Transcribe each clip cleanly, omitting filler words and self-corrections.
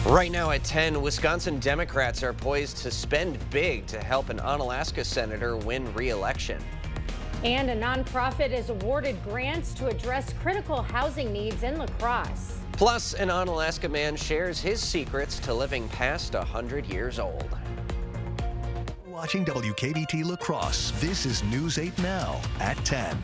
Right now at 10, Wisconsin Democrats are poised to spend big to help an Onalaska senator win re-election. And a nonprofit is awarded grants to address critical housing needs in La Crosse. Plus, an Onalaska man shares his secrets to living past 100 years old. Watching WKBT La Crosse, this is News 8 Now at 10.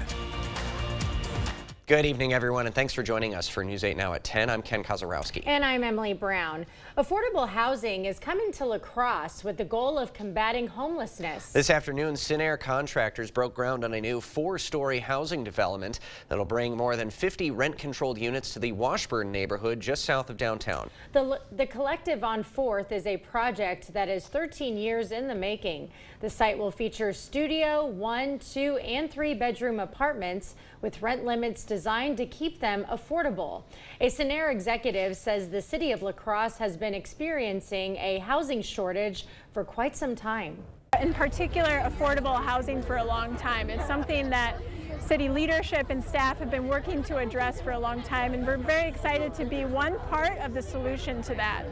Good evening, everyone, and thanks for joining us for News 8 Now at 10. I'm Ken Kozarowski. And I'm Emily Brown. Affordable housing is coming to La Crosse with the goal of combating homelessness. This afternoon, Sinair contractors broke ground on a new 4-story housing development that'll bring more than 50 rent-controlled units to the Washburn neighborhood just south of downtown. The Collective on 4th is a project that is 13 years in the making. The site will feature studio, 1, 2, and 3-bedroom apartments with rent limits designed to keep them affordable. A Sinair executive says the city of La Crosse has been experiencing a housing shortage for quite some time. In particular, affordable housing for a long time. It's something that city leadership and staff have been working to address for a long time, and we're very excited to be one part of the solution to that.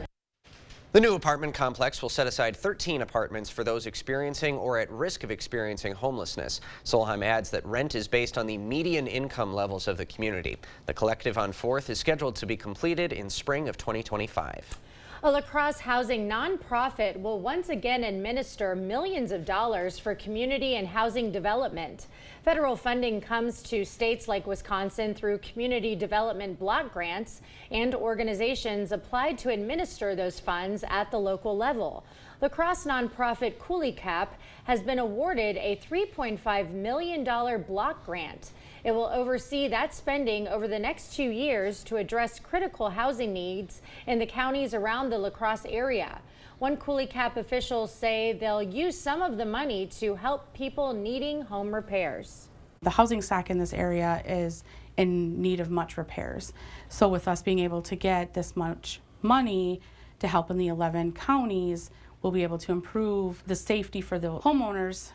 The new apartment complex will set aside 13 apartments for those experiencing or at risk of experiencing homelessness. Solheim adds that rent is based on the median income levels of the community. The Collective on 4th is scheduled to be completed in spring of 2025. A La Crosse housing nonprofit will once again administer millions of dollars for community and housing development. Federal funding comes to states like Wisconsin through community development block grants, and organizations applied to administer those funds at the local level. La Crosse nonprofit Coulee Cap has been awarded a $3.5 million block grant. It will oversee that spending over the next 2 years to address critical housing needs in the counties around the La Crosse area. One Coulee Cap officials say they'll use some of the money to help people needing home repairs. The housing stock in this area is in need of much repairs. So with us being able to get this much money to help in the 11 counties, we'll be able to improve the safety for the homeowners.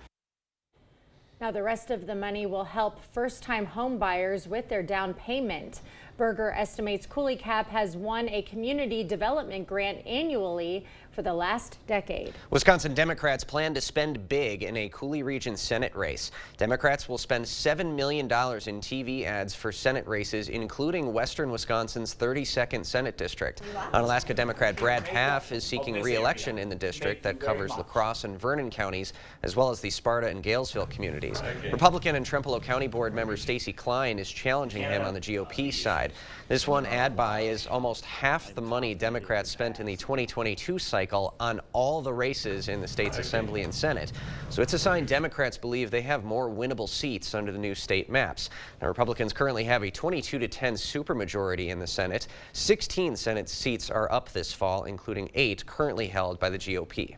Now, the rest of the money will help first-time home buyers with their down payment. Berger estimates Coulee Cap has won a community development grant annually for the last decade. Wisconsin Democrats plan to spend big in a Coulee Region Senate race. Democrats will spend $7 million in TV ads for Senate races, including Western Wisconsin's 32nd Senate District. Onalaska Democrat Brad Pfaff is seeking re-election in the district that covers La Crosse and Vernon counties, as well as the Sparta and Galesville communities. Republican and Trempealeau County Board member Stacy Klein is challenging him on the GOP side. This one ad buy is almost half the money Democrats spent in the 2022 cycle on all the races in the state's Assembly and Senate. So it's a sign Democrats believe they have more winnable seats under the new state maps. Now, Republicans currently have a 22-10 supermajority in the Senate. 16 Senate seats are up this fall, including 8 currently held by the GOP.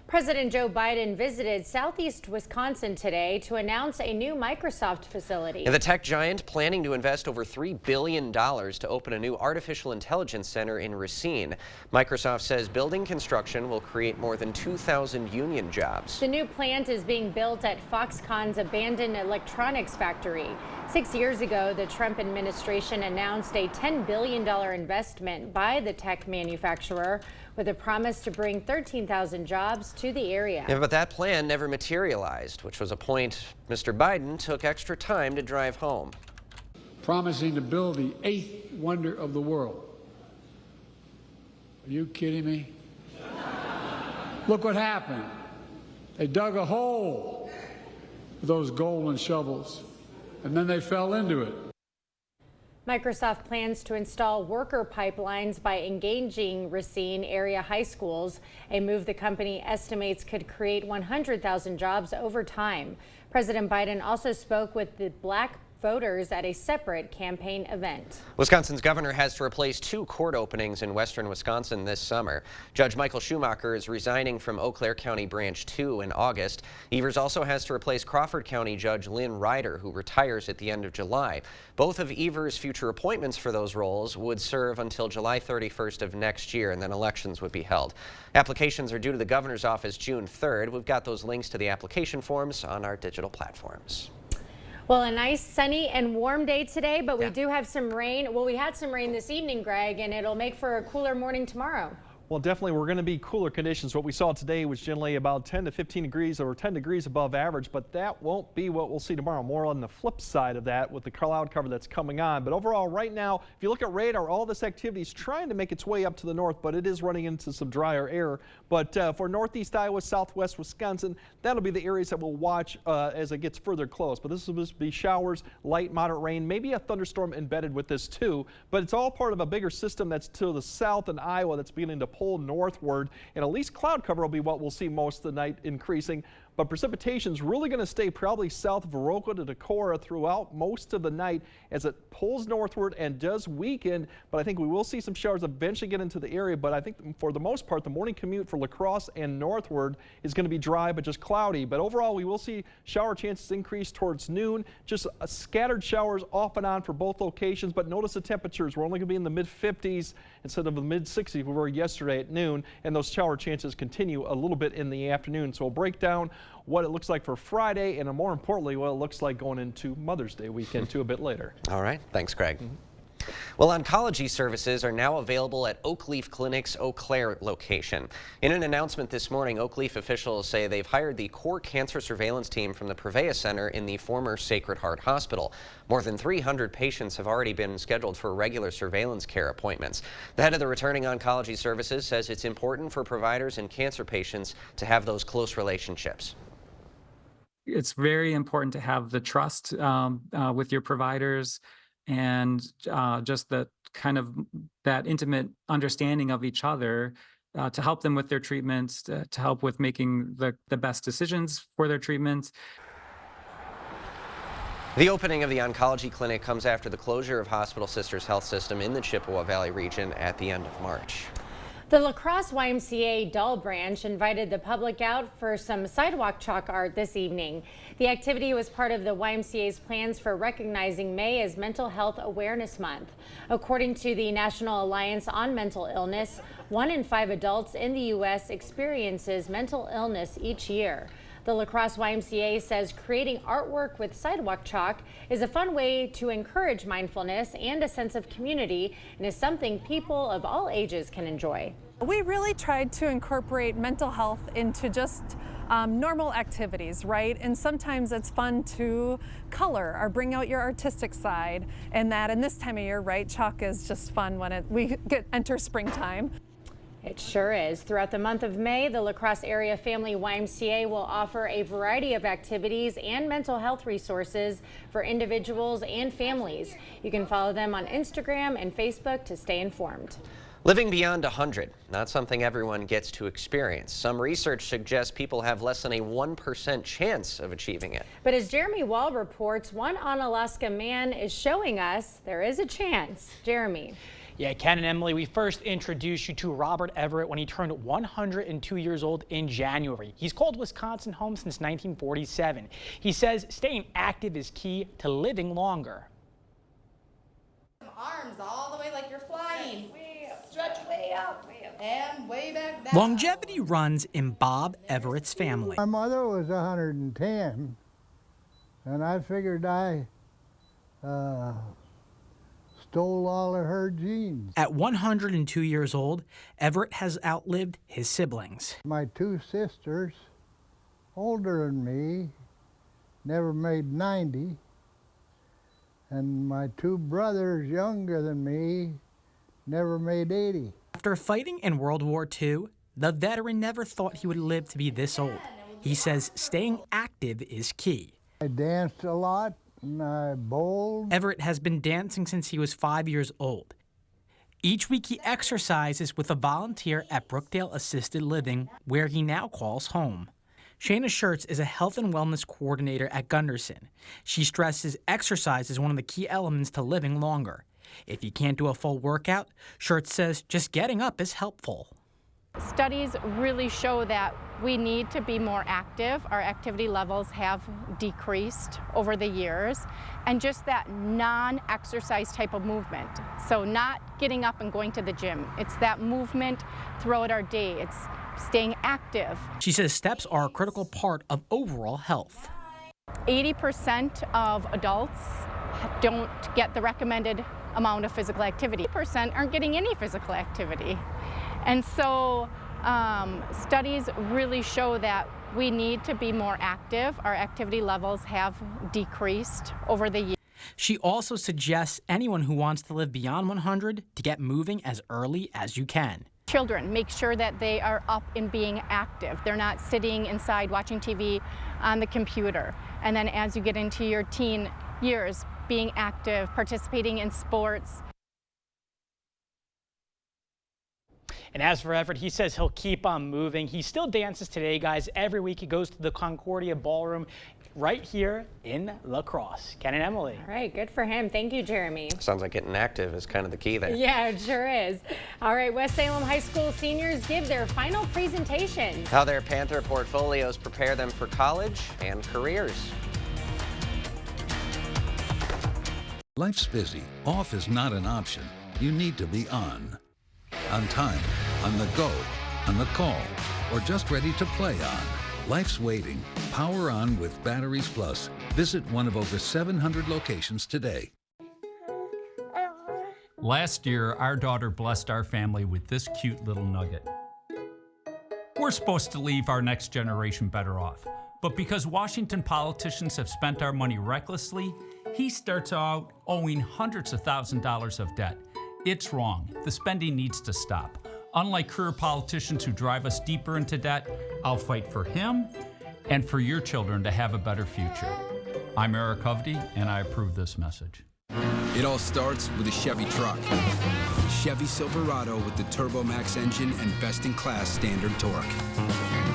President Joe Biden visited southeast Wisconsin today to announce a new Microsoft facility. And the tech giant planning to invest over $3 billion to open a new artificial intelligence center in Racine. Microsoft says building construction will create more than 2,000 union jobs. The new plant is being built at Foxconn's abandoned electronics factory. 6 years ago, the Trump administration announced a $10 billion investment by the tech manufacturer with a promise to bring 13,000 jobs to the area. Yeah, but that plan never materialized, which was a point Mr. Biden took extra time to drive home. Promising to build the 8th wonder of the world. Are you kidding me? Look what happened. They dug a hole with those golden shovels, and then they fell into it. Microsoft plans to install worker pipelines by engaging Racine area high schools, a move the company estimates could create 100,000 jobs over time. President Biden also spoke with the Black voters at a separate campaign event. Wisconsin's governor has to replace 2 court openings in western Wisconsin this summer. Judge Michael Schumacher is resigning from Eau Claire County Branch 2 in August. Evers also has to replace Crawford County Judge Lynn Ryder, who retires at the end of July. Both of Evers' future appointments for those roles would serve until July 31st of next year, and then elections would be held. Applications are due to the governor's office June 3rd. We've got those links to the application forms on our digital platforms. Well, a nice sunny and warm day today, but we do have some rain. Well, we had some rain this evening, Greg, and it'll make for a cooler morning tomorrow. Well, definitely we're going to be cooler conditions. What we saw today was generally about 10 to 15 degrees or 10 degrees above average, but that won't be what we'll see tomorrow. More on the flip side of that with the cloud cover that's coming on. But overall, right now, if you look at radar, all this activity is trying to make its way up to the north, but it is running into some drier air. But for northeast Iowa, southwest Wisconsin, that'll be the areas that we'll watch as it gets further close. But this will just be showers, light, moderate rain, maybe a thunderstorm embedded with this too. But it's all part of a bigger system that's to the south in Iowa that's beginning to pull northward, and at least cloud cover will be what we'll see most of the night, increasing. But precipitation is really going to stay probably south of Viroqua to Decorah throughout most of the night as it pulls northward and does weaken. But I think we will see some showers eventually get into the area. But I think for the most part, the morning commute for La Crosse and northward is going to be dry but just cloudy. But overall, we will see shower chances increase towards noon. Just scattered showers off and on for both locations. But notice the temperatures. We're only going to be in the mid-50s instead of the mid-60s we were yesterday at noon. And those shower chances continue a little bit in the afternoon. So we'll break down what it looks like for Friday, and more importantly, what it looks like going into Mother's Day weekend too a bit later. All right. Thanks, Craig. Well, oncology services are now available at Oakleaf Clinic's Eau Claire location. In an announcement this morning, Oakleaf officials say they've hired the core cancer surveillance team from the Prevea Center in the former Sacred Heart Hospital. More than 300 patients have already been scheduled for regular surveillance care appointments. The head of the returning oncology services says it's important for providers and cancer patients to have those close relationships. It's very important to have the trust with your providers and just the kind of that intimate understanding of each other to help them with their treatments, to help with making the best decisions for their treatments. The opening of the oncology clinic comes after the closure of Hospital Sisters Health System in the Chippewa Valley region at the end of March. The La Crosse YMCA Dull Branch invited the public out for some sidewalk chalk art this evening. The activity was part of the YMCA's plans for recognizing May as Mental Health Awareness Month. According to the National Alliance on Mental Illness, 1 in 5 adults in the U.S. experiences mental illness each year. The La Crosse YMCA says creating artwork with sidewalk chalk is a fun way to encourage mindfulness and a sense of community, and is something people of all ages can enjoy. We really tried to incorporate mental health into just normal activities, right? And sometimes it's fun to color or bring out your artistic side, and that in this time of year, right, chalk is just fun when we enter springtime. It sure is. Throughout the month of May, the La Crosse Area Family YMCA will offer a variety of activities and mental health resources for individuals and families. You can follow them on Instagram and Facebook to stay informed. Living beyond 100, not something everyone gets to experience. Some research suggests people have less than a 1% chance of achieving it. But as Jeremy Wall reports, one Onalaska man is showing us there is a chance. Jeremy. Yeah, Ken and Emily, we first introduced you to Robert Everett when he turned 102 years old in January. He's called Wisconsin home since 1947. He says staying active is key to living longer. Arms all the way like you're flying. Stretch way up and way back down. Longevity runs in Bob Everett's family. My mother was 110, and I figured I stole all of her genes. At 102 years old, Everett has outlived his siblings. My 2 sisters, older than me, never made 90, and my 2 brothers, younger than me, never made 80. After fighting in World War II, the veteran never thought he would live to be this old. He says staying active is key. I danced a lot and I bowled. Everett has been dancing since he was 5 years old. Each week he exercises with a volunteer at Brookdale Assisted Living, where he now calls home. Shayna Schertz is a health and wellness coordinator at Gunderson. She stresses exercise is one of the key elements to living longer. If you can't do a full workout, Schertz says just getting up is helpful. Studies really show that we need to be more active. Our activity levels have decreased over the years, and just that non-exercise type of movement. So not getting up and going to the gym. It's that movement throughout our day. It's staying active. She says steps are a critical part of overall health. 80% of adults don't get the recommended amount of physical activity. 80% aren't getting any physical activity. And so studies really show that we need to be more active. Our activity levels have decreased over the years. She also suggests anyone who wants to live beyond 100 to get moving as early as you can. Children, make sure that they are up and being active. They're not sitting inside watching TV on the computer. And then as you get into your teen years, being active, participating in sports. And as for Everett, he says he'll keep on moving. He still dances today, guys. Every week he goes to the Concordia Ballroom right here in La Crosse. Ken and Emily. All right, good for him. Thank you, Jeremy. Sounds like getting active is kind of the key there. Yeah, it sure is. All right, West Salem High School seniors give their final presentations. How their Panther portfolios prepare them for college and careers. Life's busy. Off is not an option. You need to be on. On time, on the go, on the call, or just ready to play on. Life's waiting. Power on with Batteries Plus. Visit one of over 700 locations today. Last year, our daughter blessed our family with this cute little nugget. We're supposed to leave our next generation better off, but because Washington politicians have spent our money recklessly, he starts out owing hundreds of thousands of dollars of debt. It's wrong. The spending needs to stop. Unlike career politicians who drive us deeper into debt, I'll fight for him and for your children to have a better future. I'm Eric Hovde, and I approve this message. It all starts with a Chevy truck. Chevy Silverado with the TurboMax engine and best-in-class standard torque.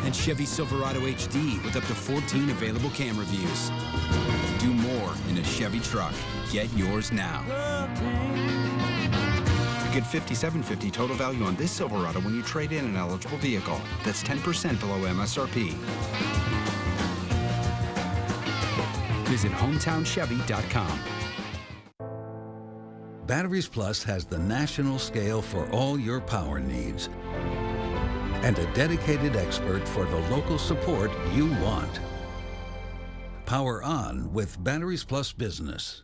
And Chevy Silverado HD with up to 14 available camera views. Do more in a Chevy truck. Get yours now. Get $5,750 total value on this Silverado when you trade in an eligible vehicle. That's 10% below MSRP. Visit HometownChevy.com. Batteries Plus has the national scale for all your power needs and a dedicated expert for the local support you want. Power on with Batteries Plus Business.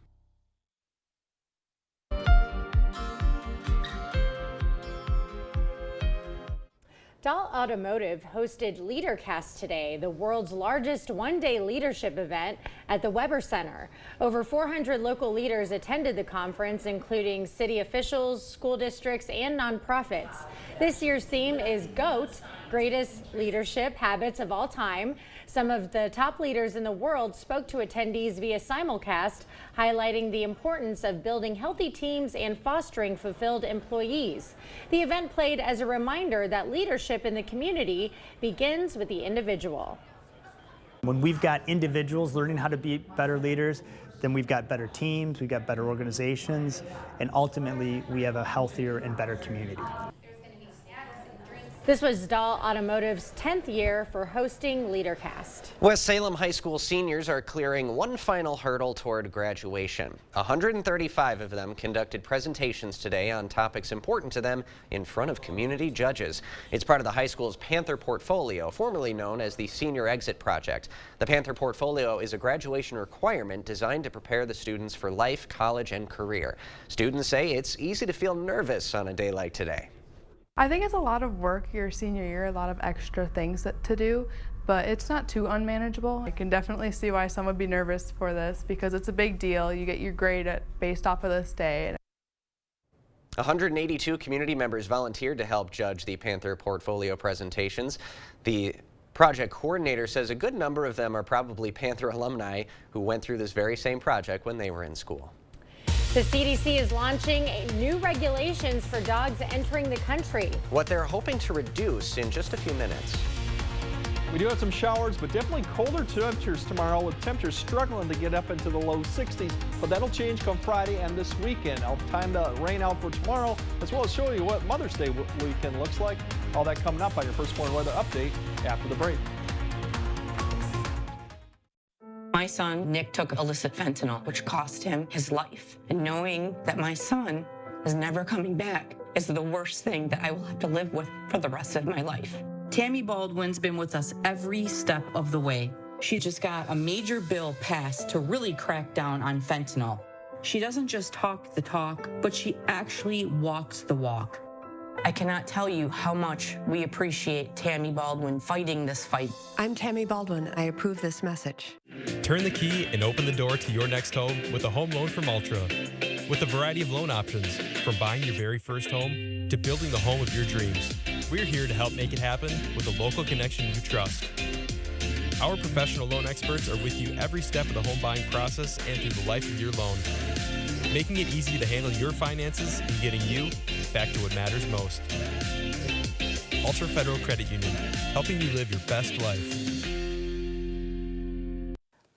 Dahl Automotive hosted LeaderCast today, the world's largest one-day leadership event at the Weber Center. Over 400 local leaders attended the conference, including city officials, school districts, and nonprofits. This year's theme is GOAT, Greatest Leadership Habits of All Time. Some of the top leaders in the world spoke to attendees via simulcast, highlighting the importance of building healthy teams and fostering fulfilled employees. The event played as a reminder that leadership in the community begins with the individual. When we've got individuals learning how to be better leaders, then we've got better teams, we've got better organizations, and ultimately we have a healthier and better community. This was Dahl Automotive's 10th year for hosting LeaderCast. West Salem High School seniors are clearing one final hurdle toward graduation. 135 of them conducted presentations today on topics important to them in front of community judges. It's part of the high school's Panther Portfolio, formerly known as the Senior Exit Project. The Panther Portfolio is a graduation requirement designed to prepare the students for life, college, and career. Students say it's easy to feel nervous on a day like today. I think it's a lot of work your senior year, a lot of extra things to do, but it's not too unmanageable. I can definitely see why some would be nervous for this because it's a big deal. You get your grade based off of this day. 182 community members volunteered to help judge the Panther Portfolio presentations. The project coordinator says a good number of them are probably Panther alumni who went through this very same project when they were in school. The CDC is launching new regulations for dogs entering the country. What they're hoping to reduce in just a few minutes. We do have some showers, but definitely colder temperatures tomorrow, with temperatures struggling to get up into the low 60s. But that'll change come Friday and this weekend. I'll have time to rain out for tomorrow, as well as show you what Mother's Day weekend looks like. All that coming up on your First Warn Weather Update after the break. My son, Nick, took illicit fentanyl, which cost him his life. And knowing that my son is never coming back is the worst thing that I will have to live with for the rest of my life. Tammy Baldwin's been with us every step of the way. She just got a major bill passed to really crack down on fentanyl. She doesn't just talk the talk, but she actually walks the walk. I cannot tell you how much we appreciate Tammy Baldwin fighting this fight. I'm Tammy Baldwin. I approve this message. Turn the key and open the door to your next home with a home loan from Ultra. With a variety of loan options, from buying your very first home to building the home of your dreams, we're here to help make it happen with a local connection you trust. Our professional loan experts are with you every step of the home buying process and through the life of your loan, making it easy to handle your finances and getting you back to what matters most. Ultra Federal Credit Union, helping you live your best life.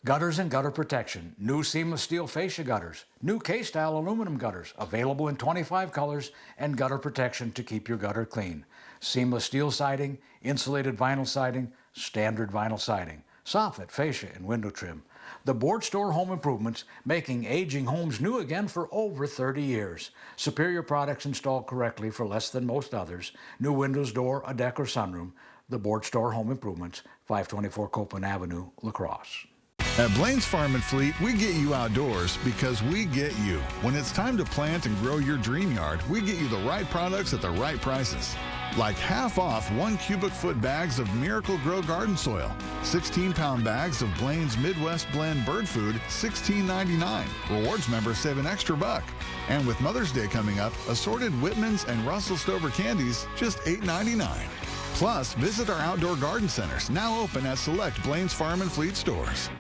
Gutters and gutter protection. New seamless steel fascia gutters. New K-style aluminum gutters. Available in 25 colors and gutter protection to keep your gutter clean. Seamless steel siding, insulated vinyl siding, standard vinyl siding. Soffit, fascia, and window trim. The Board Store Home Improvements, making aging homes new again for over 30 years. Superior products installed correctly for less than most others. New windows, door, a deck, or sunroom. The Board Store Home Improvements, 524 Copeland Avenue, La Crosse. At Blaine's Farm and Fleet, we get you outdoors because we get you. When it's time to plant and grow your dream yard, we get you the right products at the right prices. Like half off 1 cubic foot bags of Miracle Grow garden soil, 16-pound bags of Blaine's Midwest Blend bird food, $16.99. Rewards members save an extra $1. And with Mother's Day coming up, assorted Whitman's and Russell Stover candies, just $8.99. Plus, visit our outdoor garden centers, now open at select Blaine's Farm and Fleet stores.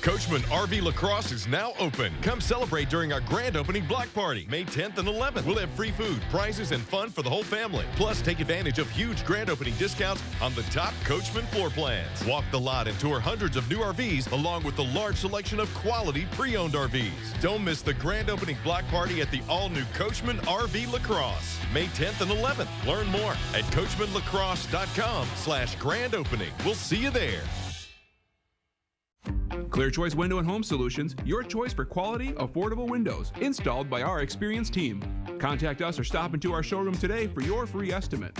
Coachman RV La Crosse is now open. Come celebrate during our grand opening block party, May 10th and 11th. We'll have free food, prizes, and fun for the whole family. Plus, take advantage of huge grand opening discounts on the top Coachman floor plans. Walk the lot and tour hundreds of new RVs, along with the large selection of quality pre-owned RVs. Don't miss the grand opening block party at the all-new Coachman RV La Crosse, May 10th and 11th. Learn more at CoachmanLaCrosse.com/grand opening. We'll see you there. Clear Choice Window and Home Solutions, your choice for quality, affordable windows, installed by our experienced team. Contact us or stop into our showroom today for your free estimate.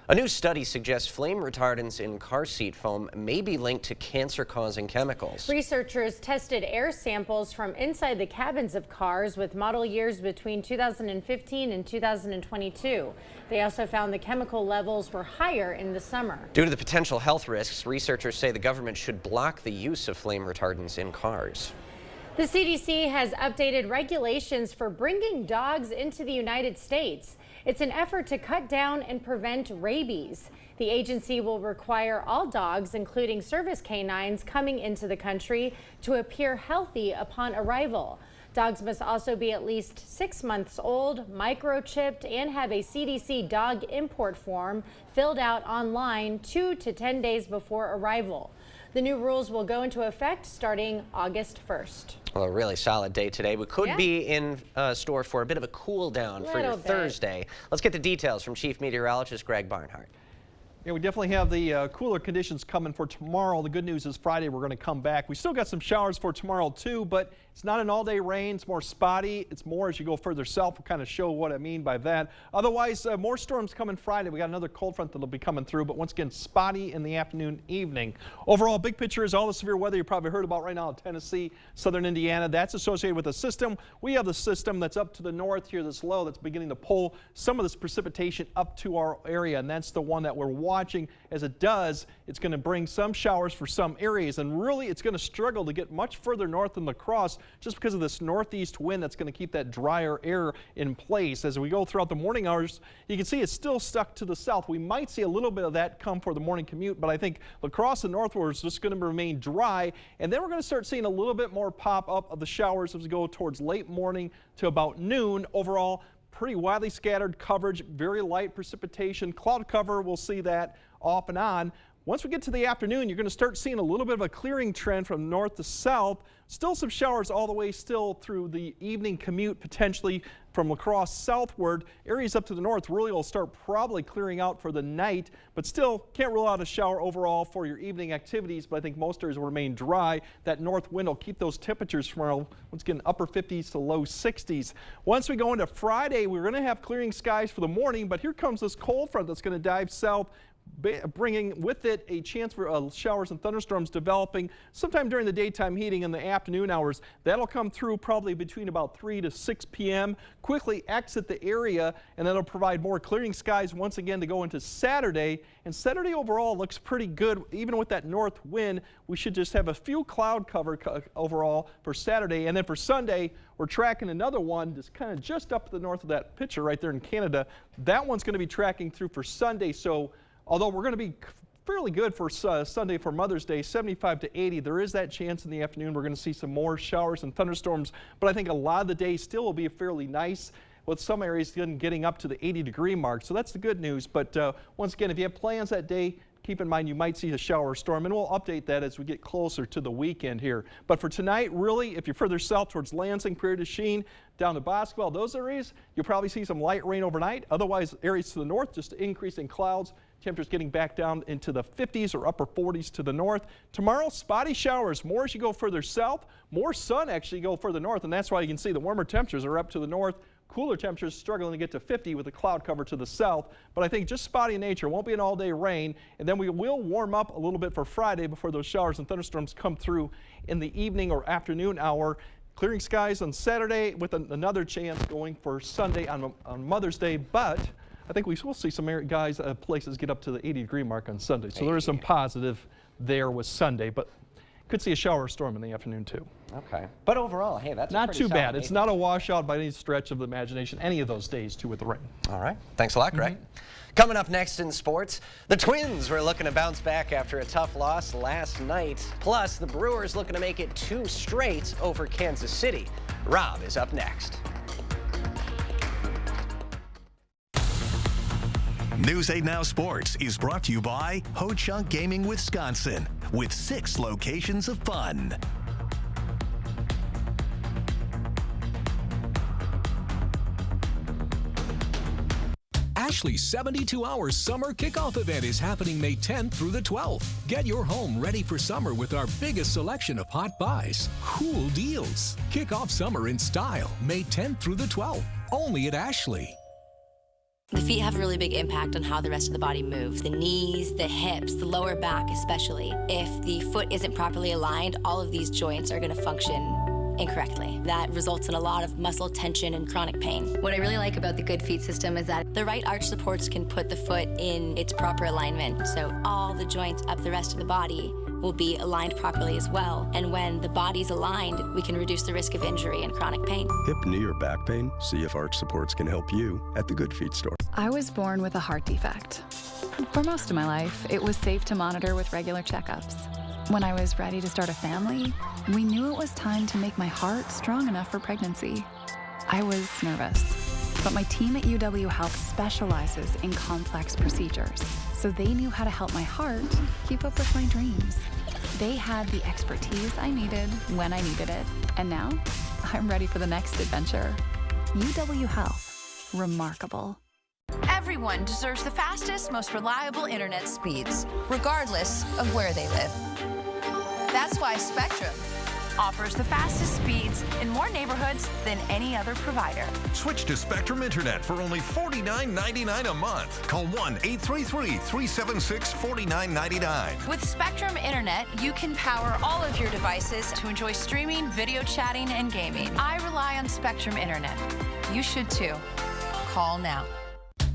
A new study suggests flame retardants in car seat foam may be linked to cancer-causing chemicals. Researchers tested air samples from inside the cabins of cars with model years between 2015 and 2022. They also found the chemical levels were higher in the summer. Due to the potential health risks, researchers say the government should block the use of flame retardants in cars. The CDC has updated regulations for bringing dogs into the United States. It's an effort to cut down and prevent rabies. The agency will require all dogs, including service canines, coming into the country to appear healthy upon arrival. Dogs must also be at least 6 months old, microchipped, and have a CDC dog import form filled out online 2 to 10 days before arrival. The new rules will go into effect starting August 1st. Well, a really solid day today. We could be in store for a bit of a cool down for your Thursday. Let's get the details from Chief Meteorologist Greg Barnhart. Yeah, we definitely have the cooler conditions coming for tomorrow. The good news is Friday we're going to come back. We still got some showers for tomorrow too, but it's not an all-day rain. It's more spotty. It's more as you go further south. We'll kind of show what I mean by that. Otherwise, more storms coming Friday. We got another cold front that'll be coming through, but once again, spotty in the afternoon, evening. Overall, big picture is all the severe weather you probably heard about right now in Tennessee, southern Indiana. That's associated with a system. We have the system that's up to the north here, this low that's beginning to pull some of this precipitation up to our area, and that's the one that we're watching. As it does, it's going to bring some showers for some areas, and really it's going to struggle to get much further north than La Crosse just because of this northeast wind that's going to keep that drier air in place. As we go throughout the morning hours, you can see it's still stuck to the south. We might see a little bit of that come for the morning commute, but I think La Crosse and northward is just going to remain dry, and then we're going to start seeing a little bit more pop up of the showers as we go towards late morning to about noon. Overall, pretty widely scattered coverage, very light precipitation. Cloud cover, we'll see that off and on. Once we get to the afternoon, you're going to start seeing a little bit of a clearing trend from north to south. Still some showers all the way still through the evening commute, potentially from La Crosse southward. Areas up to the north really will start probably clearing out for the night, but still can't rule out a shower overall for your evening activities, but I think most areas will remain dry. That north wind will keep those temperatures from, once again, upper 50s to low 60s. Once we go into Friday, we're going to have clearing skies for the morning, but here comes this cold front that's going to dive south bringing with it a chance for showers and thunderstorms developing sometime during the daytime heating in the afternoon hours. That'll come through probably between about 3 to 6 p.m. Quickly exit the area, and that'll provide more clearing skies once again to go into Saturday. And Saturday overall looks pretty good. Even with that north wind, we should just have a few cloud cover overall for Saturday. And then for Sunday, we're tracking another one that's kind of just up to the north of that picture right there in Canada. That one's going to be tracking through for Sunday. So although we're going to be fairly good for Sunday for Mother's Day, 75 to 80, there is that chance in the afternoon we're going to see some more showers and thunderstorms. But I think a lot of the day still will be fairly nice, with some areas getting up to the 80-degree mark. So that's the good news. But once again, if you have plans that day, keep in mind you might see a shower or storm, and we'll update that as we get closer to the weekend here. But for tonight, really, if you're further south towards Lansing, Prairie du Chien, down to Bosqueville, those areas, you'll probably see some light rain overnight. Otherwise, areas to the north, just increasing clouds. Temperatures getting back down into the 50s or upper 40s to the north. Tomorrow, spotty showers more as you go further south. More sun actually go further north, and that's why you can see the warmer temperatures are up to the north. Cooler temperatures struggling to get to 50 with the cloud cover to the south. But I think just spotty in nature. Won't be an all-day rain. And then we will warm up a little bit for Friday before those showers and thunderstorms come through in the evening or afternoon hour. Clearing skies on Saturday with another chance going for Sunday on Mother's Day. But I think we will see some places get up to the 80-degree mark on Sunday. So there is some positive there with Sunday, but could see a shower or storm in the afternoon too. Okay. But overall, hey, that's not too bad. It's not a washout by any stretch of the imagination any of those days too with the rain. All right. Thanks a lot, Greg. Coming up next in sports, the Twins were looking to bounce back after a tough loss last night. Plus, the Brewers looking to make it 2 straight over Kansas City. Rob is up next. News 8 Now Sports is brought to you by Ho Chunk Gaming Wisconsin, with 6 locations of fun. Ashley's 72-hour summer kickoff event is happening May 10th through the 12th. Get your home ready for summer with our biggest selection of hot buys, cool deals. Kick off summer in style May 10th through the 12th, only at Ashley. The feet have a really big impact on how the rest of the body moves. The knees, the hips, the lower back especially. If the foot isn't properly aligned, all of these joints are going to function incorrectly. That results in a lot of muscle tension and chronic pain. What I really like about the Good Feet system is that the right arch supports can put the foot in its proper alignment. So all the joints up the rest of the body will be aligned properly as well. And when the body's aligned, we can reduce the risk of injury and chronic pain. Hip, knee, or back pain? See if Arch Supports can help you at the Good Feet store. I was born with a heart defect. For most of my life, it was safe to monitor with regular checkups. When I was ready to start a family, we knew it was time to make my heart strong enough for pregnancy. I was nervous, but my team at UW Health specializes in complex procedures, so they knew how to help my heart keep up with my dreams. They had the expertise I needed when I needed it, and now I'm ready for the next adventure. UW Health, remarkable. Everyone deserves the fastest, most reliable internet speeds, regardless of where they live. That's why Spectrum offers the fastest speeds in more neighborhoods than any other provider. Switch to Spectrum Internet for only $49.99 a month. Call 1-833-376-4999. With Spectrum Internet, you can power all of your devices to enjoy streaming, video chatting, and gaming. I rely on Spectrum Internet. You should too. Call now.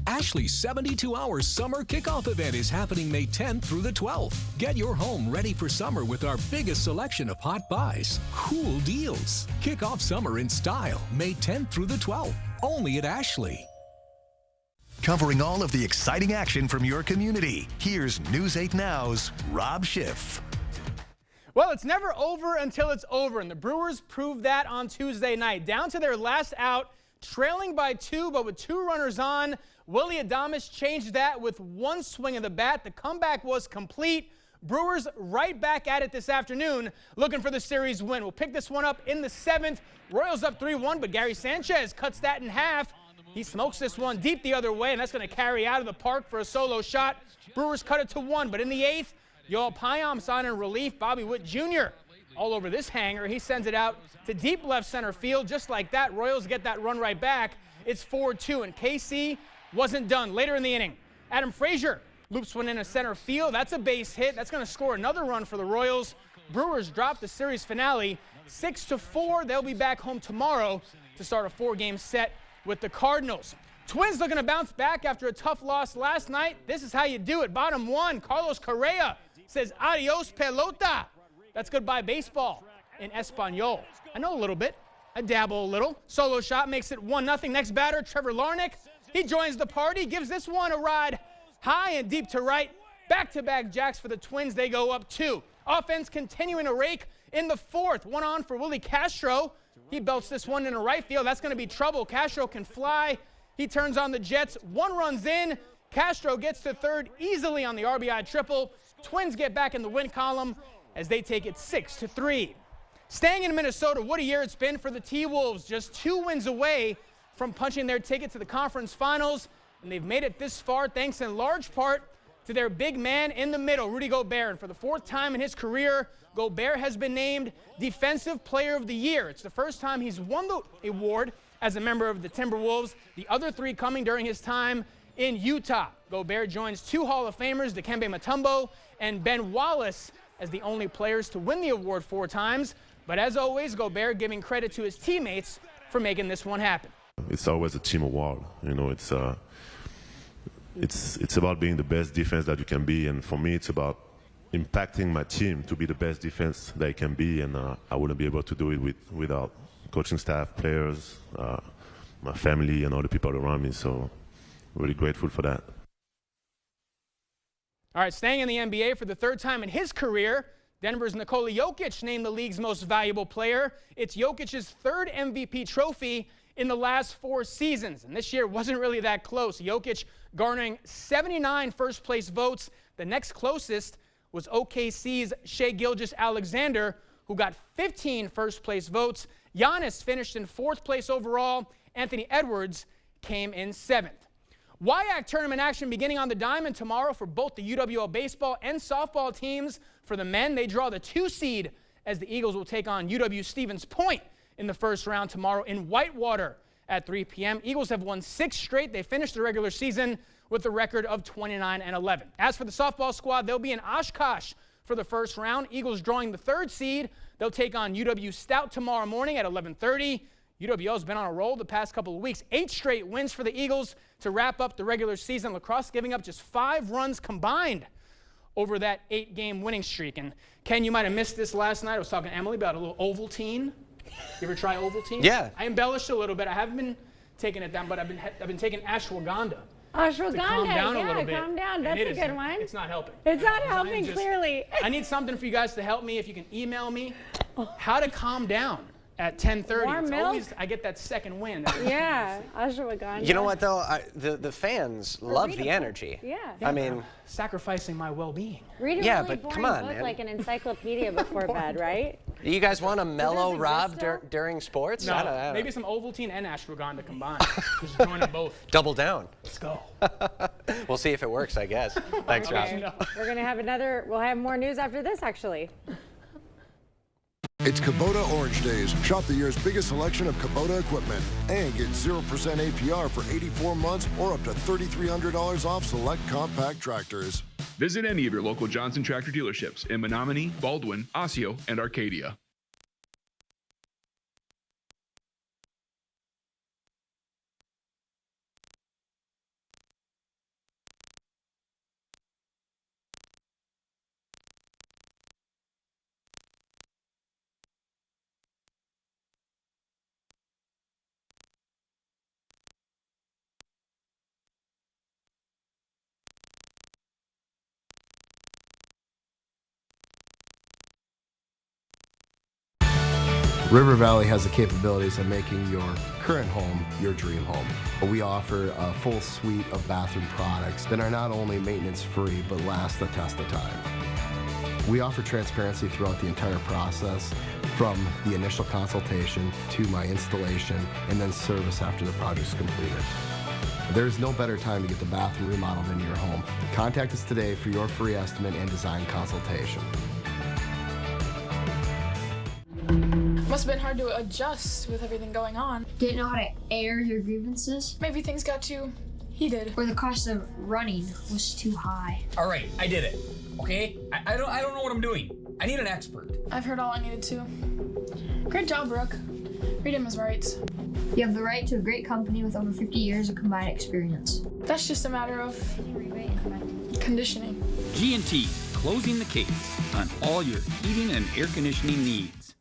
Ashley's 72-hour summer kickoff event is happening May 10th through the 12th. Get your home ready for summer with our biggest selection of hot buys, cool deals. Kick off summer in style May 10th through the 12th, only at Ashley. Covering all of the exciting action from your community, here's News 8 Now's Rob Schiff. Well, it's never over until it's over, and the Brewers proved that on Tuesday night. Down to their last out, trailing by 2, but with 2 runners on, Willy Adames changed that with 1 swing of the bat. The comeback was complete. Brewers right back at it this afternoon, looking for the series win. We'll pick this one up in the 7th. Royals up 3-1, but Gary Sanchez cuts that in half. He smokes this one deep the other way, and that's going to carry out of the park for a solo shot. Brewers cut it to 1, but in the 8th, Yoel Payam's on in relief. Bobby Witt Jr. all over this hanger. He sends it out to deep left center field. Just like that, Royals get that run right back. It's 4-2, and KC wasn't done. Later in the inning, Adam Frazier Loops one into center field. That's a base hit. That's going to score another run for the Royals. Brewers drop the series finale 6-4. They'll be back home tomorrow to start a 4-game set with the Cardinals. Twins looking to bounce back after a tough loss last night. This is how you do it. Bottom one, Carlos Correa says adios pelota. That's goodbye baseball in Espanol. I know a little bit. I dabble a little. Solo shot makes it 1-0. Next batter, Trevor Larnach. He joins the party, gives this one a ride high and deep to right. Back-to-back jacks for the Twins. They go up 2. Offense continuing to rake in the 4th. One on for Willie Castro. He belts this one into right field. That's going to be trouble. Castro can fly. He turns on the Jets. 1 runs in. Castro gets to 3rd easily on the RBI triple. Twins get back in the win column as they take it 6-3. Staying in Minnesota, what a year it's been for the T-Wolves. Just 2 wins away from punching their ticket to the conference finals, and they've made it this far thanks in large part to their big man in the middle, Rudy Gobert. And for the 4th time in his career, Gobert has been named Defensive Player of the Year. It's the first time he's won the award as a member of the Timberwolves, the other 3 coming during his time in Utah. Gobert joins 2 Hall of Famers, Dikembe Mutombo and Ben Wallace, as the only players to win the award 4 times. But as always, Gobert giving credit to his teammates for making this one happen. It's always a team award. You know, it's about being the best defense that you can be, and for me, it's about impacting my team to be the best defense they can be, and I wouldn't be able to do it without coaching staff, players, my family, and all the people around me. So, really grateful for that. All right, staying in the NBA for the 3rd time in his career, Denver's Nikola Jokic named the league's most valuable player. It's Jokic's 3rd MVP trophy in the last 4 seasons, and this year wasn't really that close. Jokic garnering 79 first-place votes. The next closest was OKC's Shai Gilgeous-Alexander, who got 15 first-place votes. Giannis finished in 4th place overall. Anthony Edwards came in 7th. WIAC tournament action beginning on the diamond tomorrow for both the UWL baseball and softball teams. For the men, they draw the 2 seed as the Eagles will take on UW-Stevens Point in the first round tomorrow in Whitewater at 3 p.m. Eagles have won 6 straight. They finished the regular season with a record of 29-11. As for the softball squad, they'll be in Oshkosh for the first round. Eagles drawing the 3rd seed. They'll take on UW Stout tomorrow morning at 11:30. UWL's been on a roll the past couple of weeks. 8 straight wins for the Eagles to wrap up the regular season. Lacrosse giving up just 5 runs combined over that 8-game winning streak. And Ken, you might have missed this last night. I was talking to Emily about a little Ovaltine. You ever try Ovaltine? Yeah. I embellished a little bit. I haven't been taking it down, but I've been taking ashwagandha. Ashwagandha, to calm down a little bit. Calm down. That's a good one. It's not helping. It's not helping, clearly. I need something for you guys to help me. If you can email me how to calm down at 10:30. Warm it's milk? always I get that second wind. Yeah, ashwagandha. You know what, though? The fans love the energy. Yeah. I mean, sacrificing my well-being. Read a yeah, really but boring come on, book man. like an encyclopedia before bed, right? You guys want a mellow exist Rob still? during sports? No, I don't know. maybe some Ovaltine and ashwagandha combined. Just join them both. Double down. Let's go. We'll see if it works, I guess. Thanks, Okay. Rob. We're going to have we'll have more news after this, actually. It's Kubota Orange Days. Shop the year's biggest selection of Kubota equipment and get 0% APR for 84 months or up to $3,300 off select compact tractors. Visit any of your local Johnson Tractor dealerships in Menominee, Baldwin, Osseo, and Arcadia. River Valley has the capabilities of making your current home your dream home. We offer a full suite of bathroom products that are not only maintenance-free, but last the test of time. We offer transparency throughout the entire process, from the initial consultation to my installation, and then service after the project is completed. There's no better time to get the bathroom remodeled in your home. Contact us today for your free estimate and design consultation. Must have been hard to adjust with everything going on. Didn't know how to air your grievances. Maybe things got too He did. Or the cost of running was too high. All right, I did it. Okay? I don't know what I'm doing. I need an expert. I've heard all I needed to. Great job, Brooke. Read him his rights. You have the right to a great company with over 50 years of combined experience. That's just a matter of conditioning. G&T, closing the case on all your heating and air conditioning needs.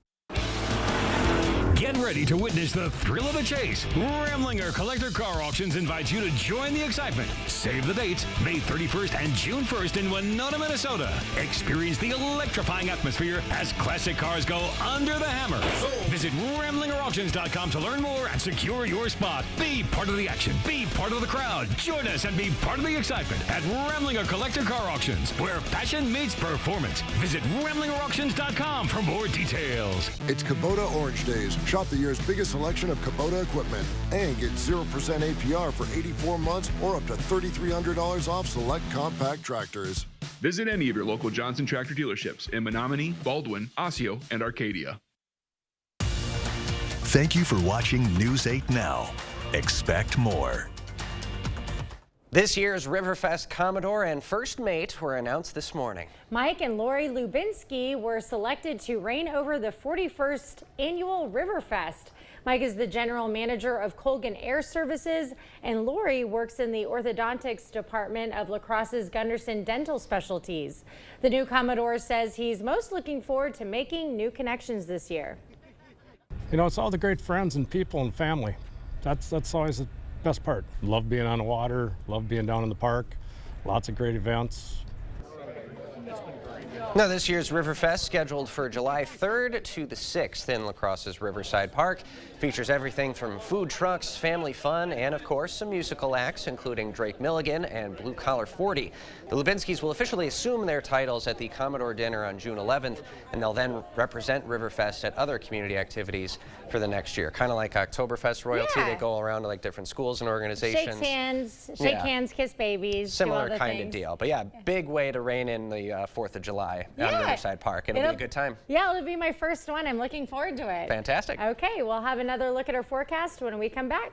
Get ready to witness the thrill of the chase. Ramlinger Collector Car Auctions invites you to join the excitement. Save the dates, May 31st and June 1st in Winona, Minnesota. Experience the electrifying atmosphere as classic cars go under the hammer. Visit RamlingerAuctions.com to learn more and secure your spot. Be part of the action. Be part of the crowd. Join us and be part of the excitement at Ramlinger Collector Car Auctions, where passion meets performance. Visit RamlingerAuctions.com for more details. It's Kubota Orange Days. Shop the year's biggest selection of Kubota equipment and get 0% APR for 84 months or up to $3,300 off select compact tractors. Visit any of your local Johnson Tractor dealerships in Menominee, Baldwin, Osseo, and Arcadia. Thank you for watching News 8 Now. Expect more. This year's Riverfest Commodore and First Mate were announced this morning. Mike and Lori Lubinsky were selected to reign over the 41st annual Riverfest. Mike is the general manager of Colgan Air Services, and Lori works in the orthodontics department of La Crosse's Gunderson Dental Specialties. The new Commodore says he's most looking forward to making new connections this year. You know, it's all the great friends and people and family. That's always the best part. Love being on the water, love being down in the park, lots of great events. Now, this year's Riverfest, scheduled for July 3rd to the 6th in La Crosse's Riverside Park, features everything from food trucks, family fun, and of course some musical acts, including Drake Milligan and Blue Collar 40. The Lubinskys will officially assume their titles at the Commodore Dinner on June 11th, and they'll then represent Riverfest at other community activities for the next year. Kind of like Oktoberfest royalty, they go around to like different schools and organizations. Shake hands, kiss babies. Similar do all the kind things. of deal. But yeah, big way to rein in the 4th of July at Riverside Park. It'll be a good time. Yeah, it'll be my first one. I'm looking forward to it. Fantastic. Okay, we'll have another look at our forecast when we come back.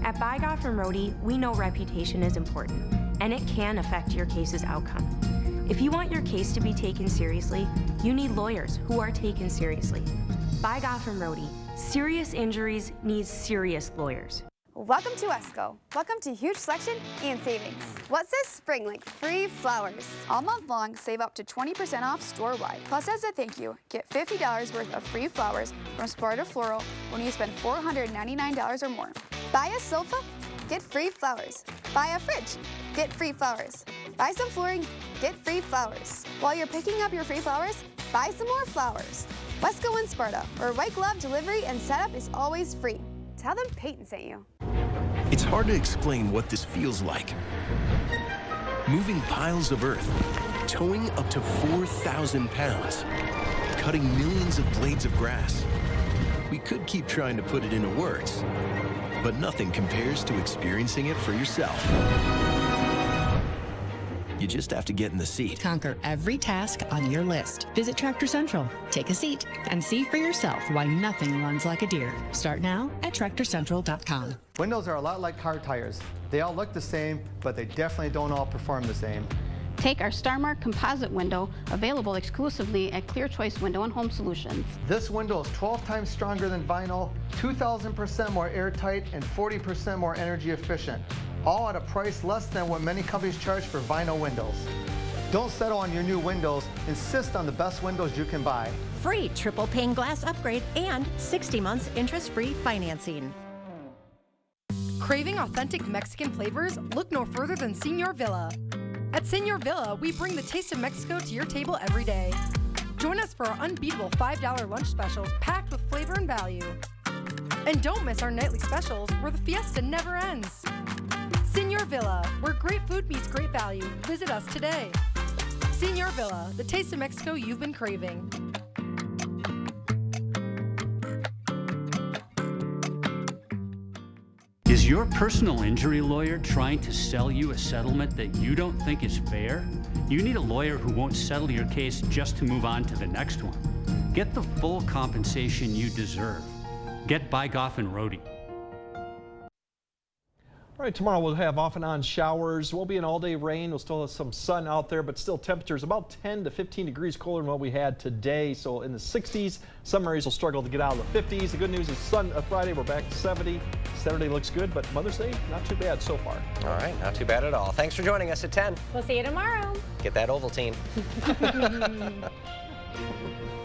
At Bygoff and Rohde, we know reputation is important, and it can affect your case's outcome. If you want your case to be taken seriously, you need lawyers who are taken seriously. Bygoff and Rohde, serious injuries need serious lawyers. Welcome to Wesco. Welcome to huge selection and savings. What's this spring like? Free flowers. All month long, save up to 20% off store-wide. Plus, as a thank you, get $50 worth of free flowers from Sparta Floral when you spend $499 or more. Buy a sofa, get free flowers. Buy a fridge, get free flowers. Buy some flooring, get free flowers. While you're picking up your free flowers, buy some more flowers. Wesco and Sparta, where white glove delivery and setup is always free. Tell them Peyton sent you. It's hard to explain what this feels like. Moving piles of earth, towing up to 4,000 pounds, cutting millions of blades of grass. We could keep trying to put it into words, but nothing compares to experiencing it for yourself. You just have to get in the seat. Conquer every task on your list. Visit Tractor Central, take a seat, and see for yourself why nothing runs like a deer. Start now at TractorCentral.com. Windows are a lot like car tires. They all look the same, but they definitely don't all perform the same. Take our StarMark composite window, available exclusively at Clear Choice Window and Home Solutions. This window is 12 times stronger than vinyl, 2,000% more airtight, and 40% more energy efficient. All at a price less than what many companies charge for vinyl windows. Don't settle on your new windows. Insist on the best windows you can buy. Free triple pane glass upgrade and 60 months interest-free financing. Craving authentic Mexican flavors? Look no further than Señor Villa. At Señor Villa, we bring the taste of Mexico to your table every day. Join us for our unbeatable $5 lunch specials packed with flavor and value. And don't miss our nightly specials where the fiesta never ends. Señor Villa, where great food meets great value. Visit us today. Señor Villa, the taste of Mexico you've been craving. Is your personal injury lawyer trying to sell you a settlement that you don't think is fair? You need a lawyer who won't settle your case just to move on to the next one. Get the full compensation you deserve. Get Bygoff and Rohde. All right, tomorrow we'll have off and on showers. Won't be an all-day rain. We'll still have some sun out there, but still temperatures about 10 to 15 degrees cooler than what we had today. So in the 60s, some areas will struggle to get out of the 50s. The good news is Friday we're back to 70. Saturday looks good, but Mother's Day, not too bad so far. All right, not too bad at all. Thanks for joining us at 10. We'll see you tomorrow. Get that Ovaltine.